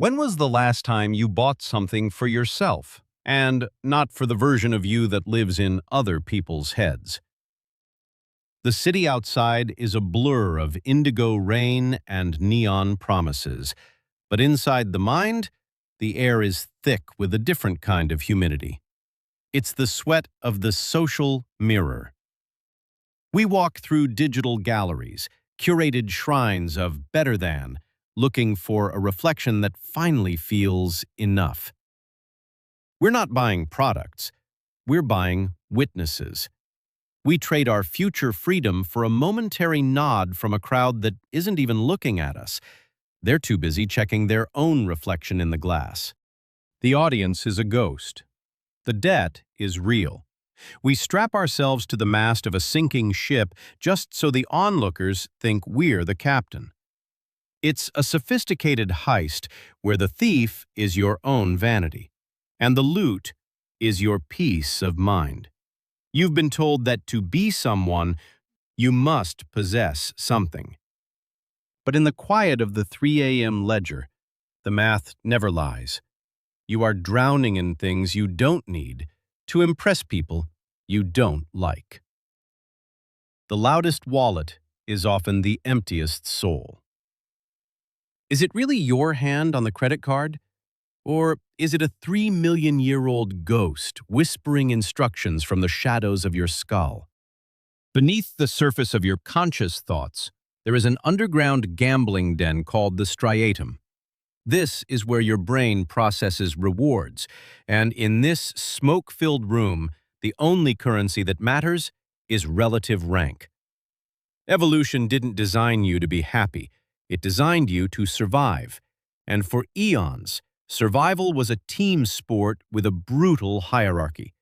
When was the last time you bought something for yourself, and not for the version of you that lives in other people's heads? The city outside is a blur of indigo rain and neon promises, but inside the mind, the air is thick with a different kind of humidity. It's the sweat of the social mirror. We walk through digital galleries, curated shrines of better than, looking for a reflection that finally feels enough. We're not buying products, we're buying witnesses. We trade our future freedom for a momentary nod from a crowd that isn't even looking at us. They're too busy checking their own reflection in the glass. The audience is a ghost. The debt is real. We strap ourselves to the mast of a sinking ship just so the onlookers think we're the captain. It's a sophisticated heist where the thief is your own vanity, and the loot is your peace of mind. You've been told that to be someone, you must possess something. But in the quiet of the 3 a.m. ledger, the math never lies. You are drowning in things you don't need to impress people you don't like. The loudest wallet is often the emptiest soul. Is it really your hand on the credit card? Or is it a 3 million-year-old ghost whispering instructions from the shadows of your skull? Beneath the surface of your conscious thoughts, there is an underground gambling den called the striatum. This is where your brain processes rewards, and in this smoke-filled room, the only currency that matters is relative rank. Evolution didn't design you to be happy. It designed you to survive. And for eons, survival was a team sport with a brutal hierarchy.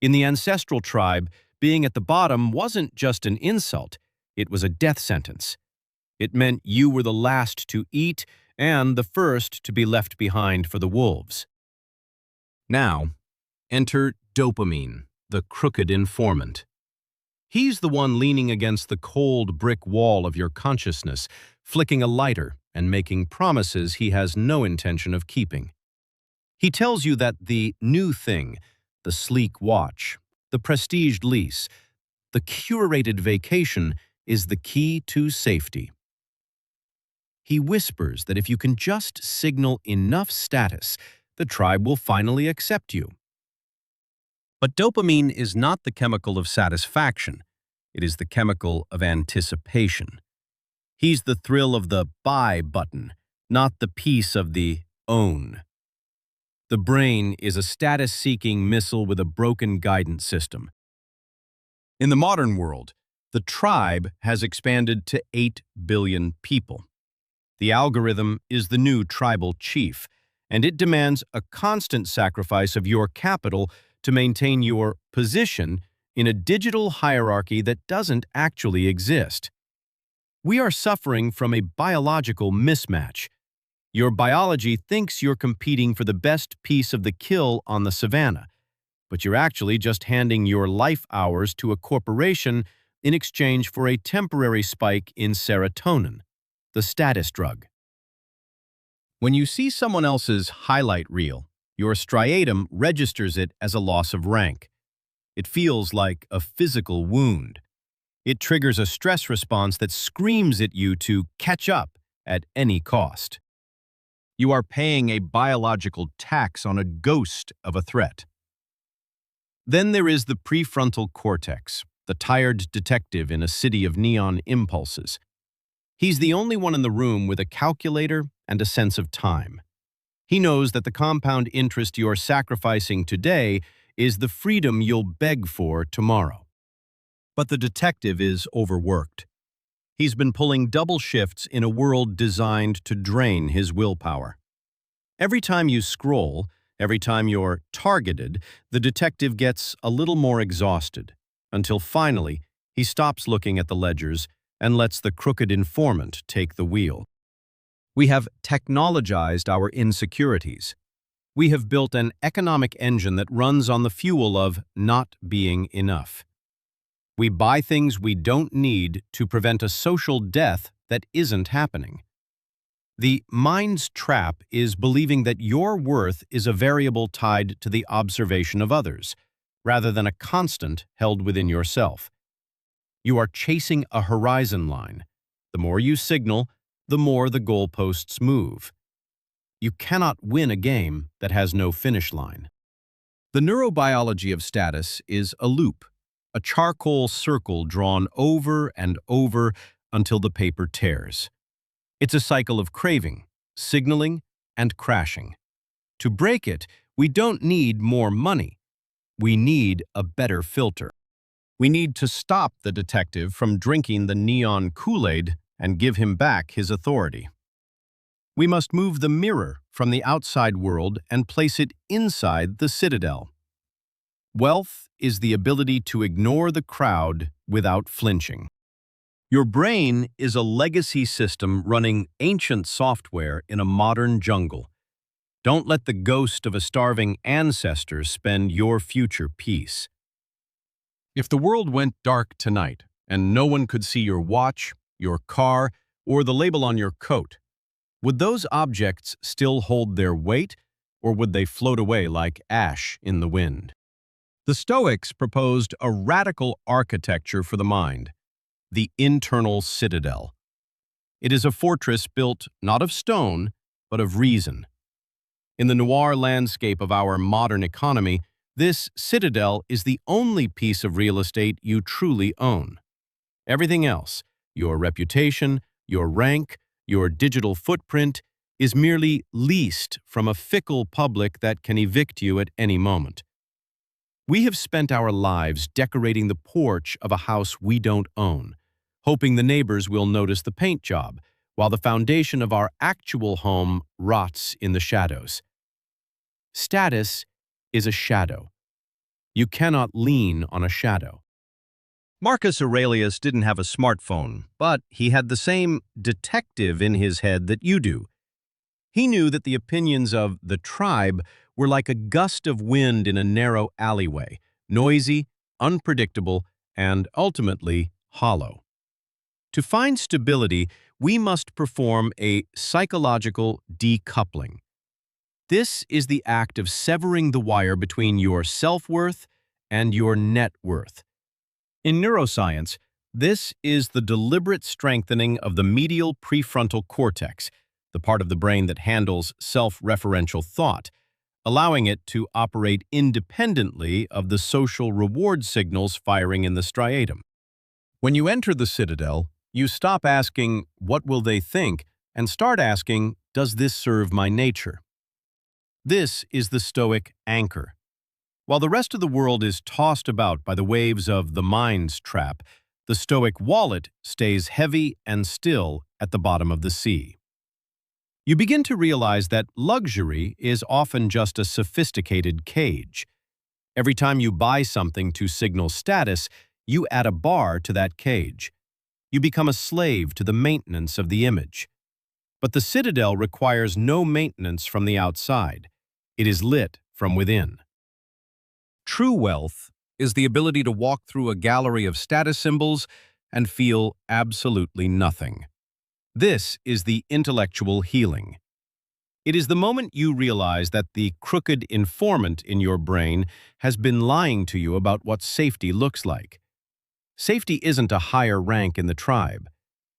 In the ancestral tribe, being at the bottom wasn't just an insult, it was a death sentence. It meant you were the last to eat and the first to be left behind for the wolves. Now, enter Dopamine, the crooked informant. He's the one leaning against the cold brick wall of your consciousness, flicking a lighter and making promises he has no intention of keeping. He tells you that the new thing, the sleek watch, the prestiged lease, the curated vacation is the key to safety. He whispers that if you can just signal enough status, the tribe will finally accept you. But dopamine is not the chemical of satisfaction. It is the chemical of anticipation. He's the thrill of the buy button, not the peace of the own. The brain is a status-seeking missile with a broken guidance system. In the modern world, the tribe has expanded to 8 billion people. The algorithm is the new tribal chief, and it demands a constant sacrifice of your capital to maintain your position in a digital hierarchy that doesn't actually exist. We are suffering from a biological mismatch. Your biology thinks you're competing for the best piece of the kill on the savannah, but you're actually just handing your life hours to a corporation in exchange for a temporary spike in serotonin, the status drug. When you see someone else's highlight reel, your striatum registers it as a loss of rank. It feels like a physical wound. It triggers a stress response that screams at you to catch up at any cost. You are paying a biological tax on a ghost of a threat. Then there is the prefrontal cortex, the tired detective in a city of neon impulses. He's the only one in the room with a calculator and a sense of time. He knows that the compound interest you're sacrificing today is the freedom you'll beg for tomorrow. But the detective is overworked. He's been pulling double shifts in a world designed to drain his willpower. Every time you scroll, every time you're targeted, the detective gets a little more exhausted, until finally he stops looking at the ledgers and lets the crooked informant take the wheel. We have technologized our insecurities. We have built an economic engine that runs on the fuel of not being enough. We buy things we don't need to prevent a social death that isn't happening. The mind's trap is believing that your worth is a variable tied to the observation of others, rather than a constant held within yourself. You are chasing a horizon line. The more you signal, the more the goalposts move. You cannot win a game that has no finish line. The neurobiology of status is a loop, a charcoal circle drawn over and over until the paper tears. It's a cycle of craving, signaling, and crashing. To break it, we don't need more money. We need a better filter. We need to stop the detective from drinking the neon Kool-Aid and give him back his authority. We must move the mirror from the outside world and place it inside the citadel. Wealth is the ability to ignore the crowd without flinching. Your brain is a legacy system running ancient software in a modern jungle. Don't let the ghost of a starving ancestor spend your future peace. If the world went dark tonight and no one could see your watch, your car, or the label on your coat, would those objects still hold their weight, or would they float away like ash in the wind? The Stoics proposed a radical architecture for the mind, the internal citadel. It is a fortress built not of stone, but of reason. In the noir landscape of our modern economy, this citadel is the only piece of real estate you truly own. Everything else, your reputation, your rank, your digital footprint, is merely leased from a fickle public that can evict you at any moment. We have spent our lives decorating the porch of a house we don't own, hoping the neighbors will notice the paint job, while the foundation of our actual home rots in the shadows. Status is a shadow. You cannot lean on a shadow. Marcus Aurelius didn't have a smartphone, but he had the same detective in his head that you do. He knew that the opinions of the tribe were like a gust of wind in a narrow alleyway, noisy, unpredictable, and ultimately hollow. To find stability, we must perform a psychological decoupling. This is the act of severing the wire between your self-worth and your net worth. In neuroscience, this is the deliberate strengthening of the medial prefrontal cortex, the part of the brain that handles self-referential thought, allowing it to operate independently of the social reward signals firing in the striatum. When you enter the citadel, you stop asking, "What will they think?" and start asking, "Does this serve my nature?" This is the Stoic anchor. While the rest of the world is tossed about by the waves of the mind's trap, the Stoic wallet stays heavy and still at the bottom of the sea. You begin to realize that luxury is often just a sophisticated cage. Every time you buy something to signal status, you add a bar to that cage. You become a slave to the maintenance of the image. But the citadel requires no maintenance from the outside. It is lit from within. True wealth is the ability to walk through a gallery of status symbols and feel absolutely nothing. This is the intellectual healing. It is the moment you realize that the crooked informant in your brain has been lying to you about what safety looks like. Safety isn't a higher rank in the tribe.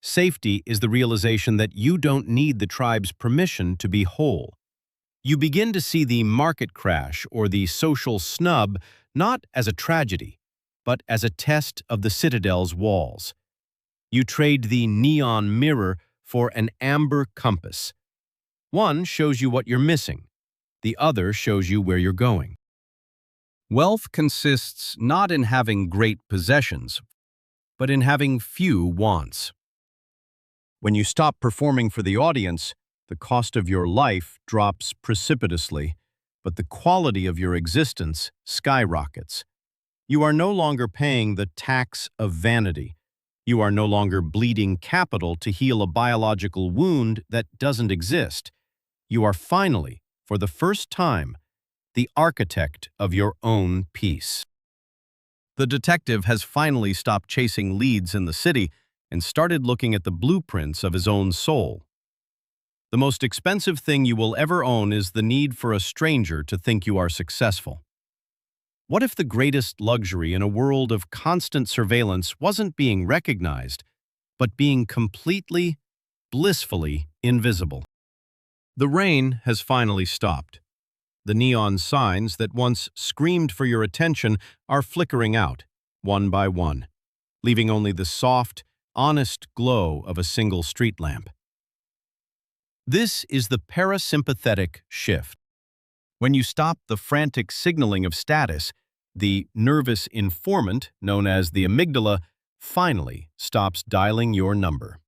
Safety is the realization that you don't need the tribe's permission to be whole. You begin to see the market crash or the social snub not as a tragedy, but as a test of the citadel's walls. You trade the neon mirror for an amber compass. One shows you what you're missing. The other shows you where you're going. Wealth consists not in having great possessions, but in having few wants. When you stop performing for the audience, the cost of your life drops precipitously, but the quality of your existence skyrockets. You are no longer paying the tax of vanity. You are no longer bleeding capital to heal a biological wound that doesn't exist. You are finally, for the first time, the architect of your own peace. The detective has finally stopped chasing leads in the city and started looking at the blueprints of his own soul. The most expensive thing you will ever own is the need for a stranger to think you are successful. What if the greatest luxury in a world of constant surveillance wasn't being recognized, but being completely, blissfully invisible? The rain has finally stopped. The neon signs that once screamed for your attention are flickering out, one by one, leaving only the soft, honest glow of a single street lamp. This is the parasympathetic shift. When you stop the frantic signaling of status, the nervous informant, known as the amygdala, finally stops dialing your number.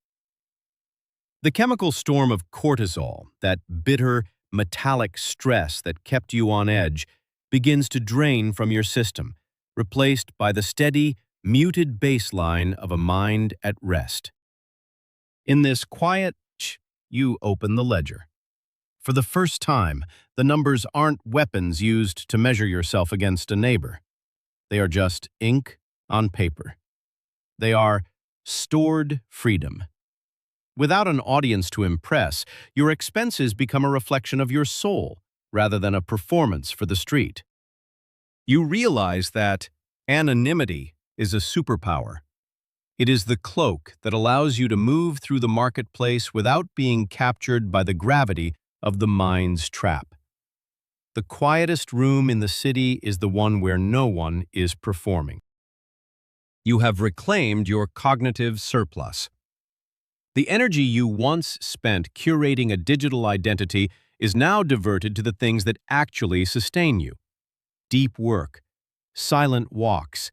The chemical storm of cortisol, that bitter, metallic stress that kept you on edge, begins to drain from your system, replaced by the steady, muted baseline of a mind at rest. In this quiet you open the ledger. For the first time, the numbers aren't weapons used to measure yourself against a neighbor. They are just ink on paper. They are stored freedom. Without an audience to impress, your expenses become a reflection of your soul rather than a performance for the street. You realize that anonymity is a superpower. It is the cloak that allows you to move through the marketplace without being captured by the gravity of the mind's trap. The quietest room in the city is the one where no one is performing. You have reclaimed your cognitive surplus. The energy you once spent curating a digital identity is now diverted to the things that actually sustain you: deep work, silent walks,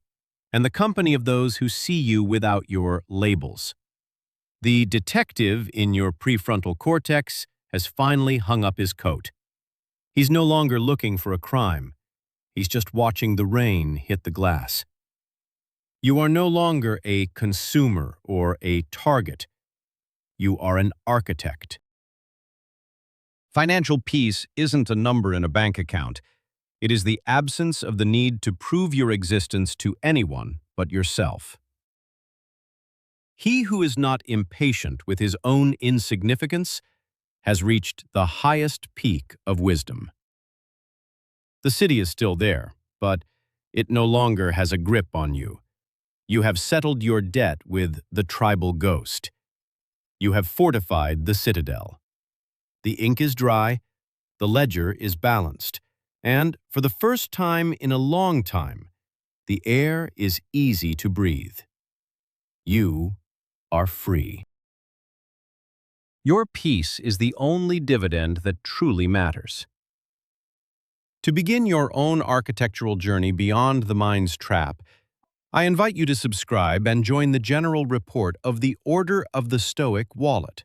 and the company of those who see you without your labels. The detective in your prefrontal cortex has finally hung up his coat. He's no longer looking for a crime. He's just watching the rain hit the glass. You are no longer a consumer or a target. You are an architect. Financial peace isn't a number in a bank account. It is the absence of the need to prove your existence to anyone but yourself. He who is not impatient with his own insignificance has reached the highest peak of wisdom. The city is still there, but it no longer has a grip on you. You have settled your debt with the tribal ghost. You have fortified the Citadel. The ink is dry, the ledger is balanced, and for the first time in a long time, the air is easy to breathe. You are free. Your peace is the only dividend that truly matters. To begin your own architectural journey beyond the mind's trap, I invite you to subscribe and join the general report of the Order of the Stoic Wallet.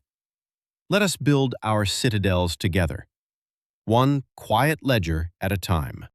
Let us build our citadels together, one quiet ledger at a time.